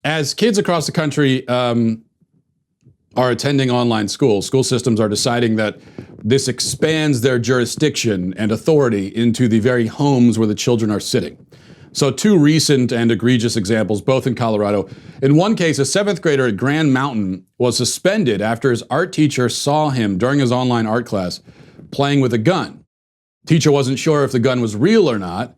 as kids across the country are attending online school systems are deciding that this expands their jurisdiction and authority into the very homes where the children are sitting. So two recent and egregious examples, both in Colorado. In one case, a 7th grader at Grand Mountain was suspended after his art teacher saw him during his online art class playing with a gun. Teacher wasn't sure if the gun was real or not.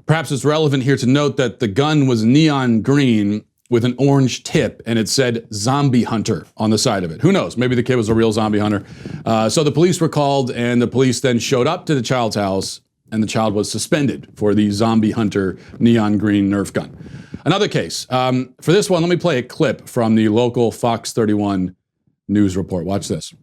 Perhaps it's relevant here to note that the gun was neon green with an orange tip, and it said zombie hunter on the side of it. Who knows? Maybe the kid was a real zombie hunter. So the police were called, and the police then showed up to the child's house, and the child was suspended for the zombie hunter neon green Nerf gun. Another case. For this one, let me play a clip from the local Fox 31 news report. Watch this.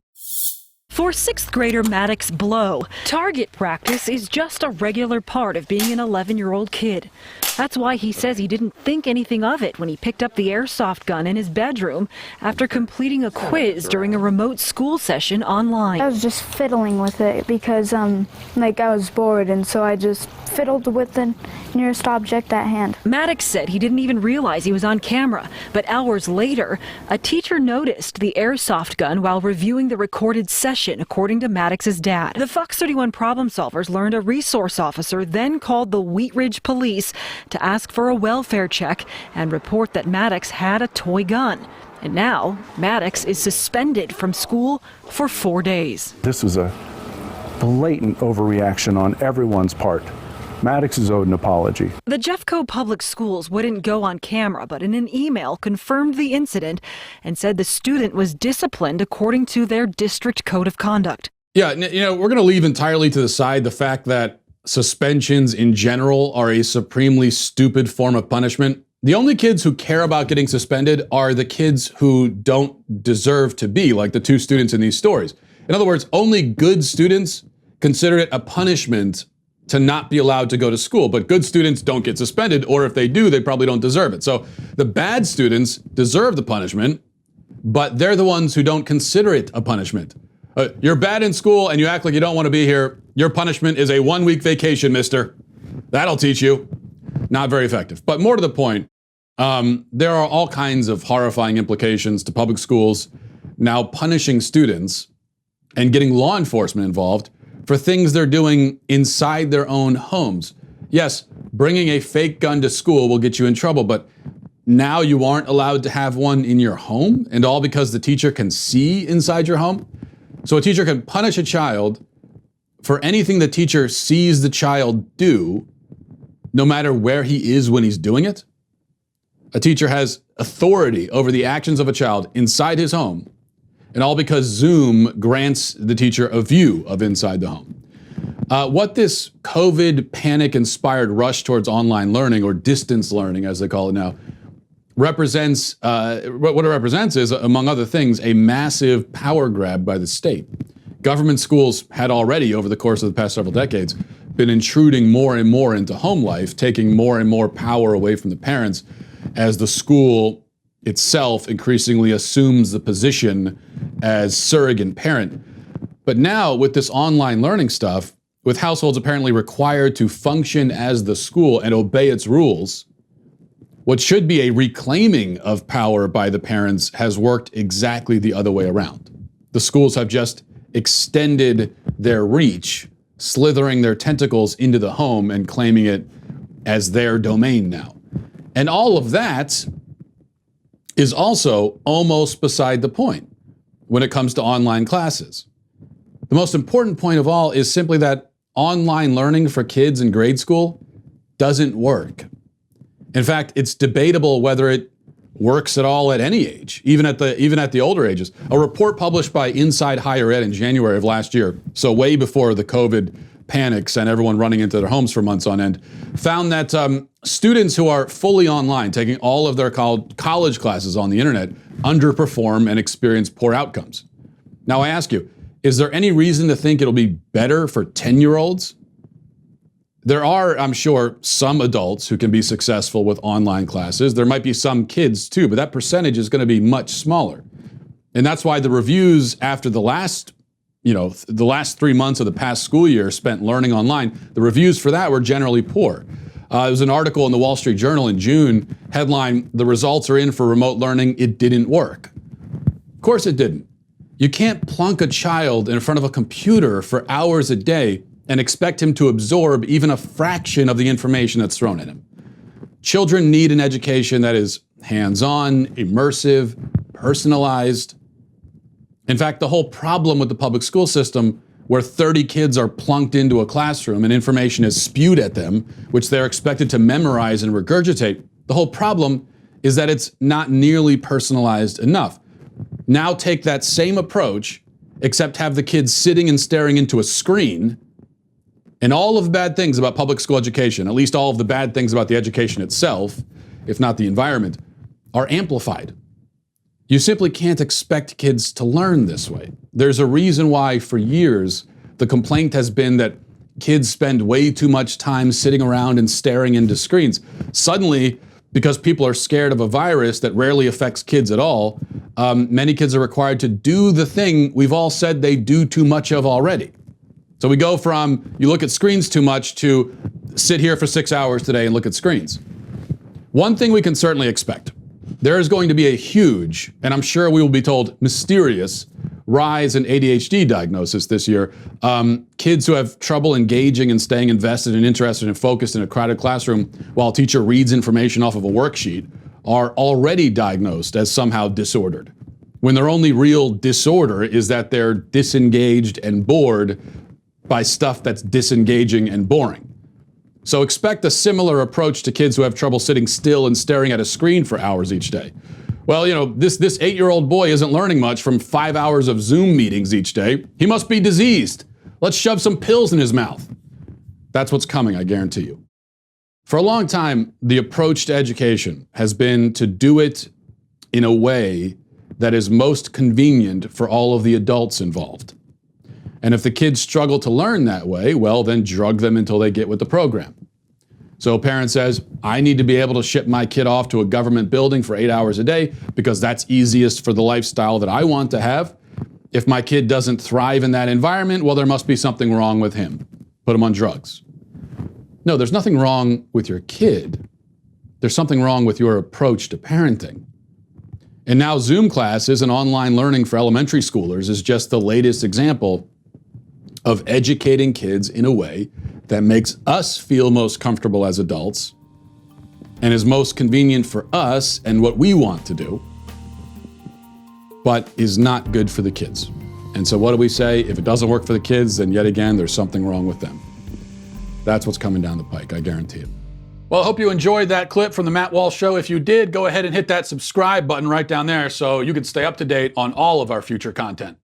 For 6th grader Maddox Blow, target practice is just a regular part of being an 11-year-old kid. That's why he says he didn't think anything of it when he picked up the airsoft gun in his bedroom after completing a quiz during a remote school session online. I was just fiddling with it because I was bored, and so I just fiddled with the nearest object at hand. Maddox said he didn't even realize he was on camera, but hours later, a teacher noticed the airsoft gun while reviewing the recorded session, according to Maddox's dad. The Fox 31 problem solvers learned a resource officer then called the Wheat Ridge police to ask for a welfare check and report that Maddox had a toy gun. And now, Maddox is suspended from school for 4 days. This was a blatant overreaction on everyone's part. Maddox is owed an apology. The Jeffco Public Schools wouldn't go on camera, but in an email confirmed the incident and said the student was disciplined according to their district code of conduct. Yeah, we're going to leave entirely to the side the fact that suspensions in general are a supremely stupid form of punishment. The only kids who care about getting suspended are the kids who don't deserve to be, like the two students in these stories. In other words, only good students consider it a punishment to not be allowed to go to school, but good students don't get suspended, or if they do, they probably don't deserve it. So the bad students deserve the punishment, but they're the ones who don't consider it a punishment. You're bad in school and you act like you don't want to be here. Your punishment is a 1-week vacation, mister. That'll teach you. Not very effective. But more to the point, there are all kinds of horrifying implications to public schools now punishing students and getting law enforcement involved for things they're doing inside their own homes. Yes, bringing a fake gun to school will get you in trouble, but now you aren't allowed to have one in your home, and all because the teacher can see inside your home? So a teacher can punish a child for anything the teacher sees the child do, no matter where he is when he's doing it? A teacher has authority over the actions of a child inside his home, and all because Zoom grants the teacher a view of inside the home. What this COVID panic-inspired rush towards online learning, or distance learning as they call it now, represents, what it represents is, among other things, a massive power grab by the state. Government schools had already, over the course of the past several decades, been intruding more and more into home life, taking more and more power away from the parents as the school itself increasingly assumes the position as surrogate parent. But now with this online learning stuff, with households apparently required to function as the school and obey its rules, what should be a reclaiming of power by the parents has worked exactly the other way around. The schools have just extended their reach, slithering their tentacles into the home and claiming it as their domain now. And all of that is also almost beside the point when it comes to online classes. The most important point of all is simply that online learning for kids in grade school doesn't work. In fact, it's debatable whether it works at all at any age, even at the older ages. A report published by Inside Higher Ed in January of last year, so way before the COVID panics and everyone running into their homes for months on end, found that students who are fully online, taking all of their college classes on the internet, underperform and experience poor outcomes. Now I ask you, is there any reason to think it'll be better for 10-year-olds? There are, I'm sure, some adults who can be successful with online classes. There might be some kids too, but that percentage is going to be much smaller. And that's why the reviews after the last 3 months of the past school year spent learning online, the reviews for that were generally poor. There was an article in the Wall Street Journal in June, headline, "The results are in for remote learning. It didn't work." Of course it didn't. You can't plunk a child in front of a computer for hours a day and expect him to absorb even a fraction of the information that's thrown at him. Children need an education that is hands-on, immersive, personalized. In fact, the whole problem with the public school system, where 30 kids are plunked into a classroom and information is spewed at them, which they're expected to memorize and regurgitate, the whole problem is that it's not nearly personalized enough. Now take that same approach, except have the kids sitting and staring into a screen, and all of the bad things about public school education, at least all of the bad things about the education itself, if not the environment, are amplified. You simply can't expect kids to learn this way. There's a reason why, for years, the complaint has been that kids spend way too much time sitting around and staring into screens. Suddenly, because people are scared of a virus that rarely affects kids at all, many kids are required to do the thing we've all said they do too much of already. So we go from, you look at screens too much, to sit here for 6 hours today and look at screens. One thing we can certainly expect. There is going to be a huge, and I'm sure we will be told mysterious, rise in ADHD diagnosis this year. Kids who have trouble engaging and staying invested and interested and focused in a crowded classroom while a teacher reads information off of a worksheet are already diagnosed as somehow disordered, when their only real disorder is that they're disengaged and bored by stuff that's disengaging and boring. So expect a similar approach to kids who have trouble sitting still and staring at a screen for hours each day. Well, you know, this 8-year-old boy isn't learning much from 5 hours of Zoom meetings each day. He must be diseased. Let's shove some pills in his mouth. That's what's coming, I guarantee you. For a long time, the approach to education has been to do it in a way that is most convenient for all of the adults involved. And if the kids struggle to learn that way, well, then drug them until they get with the program. So a parent says, I need to be able to ship my kid off to a government building for 8 hours a day because that's easiest for the lifestyle that I want to have. If my kid doesn't thrive in that environment, well, there must be something wrong with him. Put him on drugs. No, there's nothing wrong with your kid. There's something wrong with your approach to parenting. And now Zoom classes and online learning for elementary schoolers is just the latest example of educating kids in a way that makes us feel most comfortable as adults and is most convenient for us and what we want to do, but is not good for the kids. And so what do we say? If it doesn't work for the kids, then yet again, there's something wrong with them. That's what's coming down the pike, I guarantee it. Well, I hope you enjoyed that clip from the Matt Walsh Show. If you did, go ahead and hit that subscribe button right down there so you can stay up to date on all of our future content.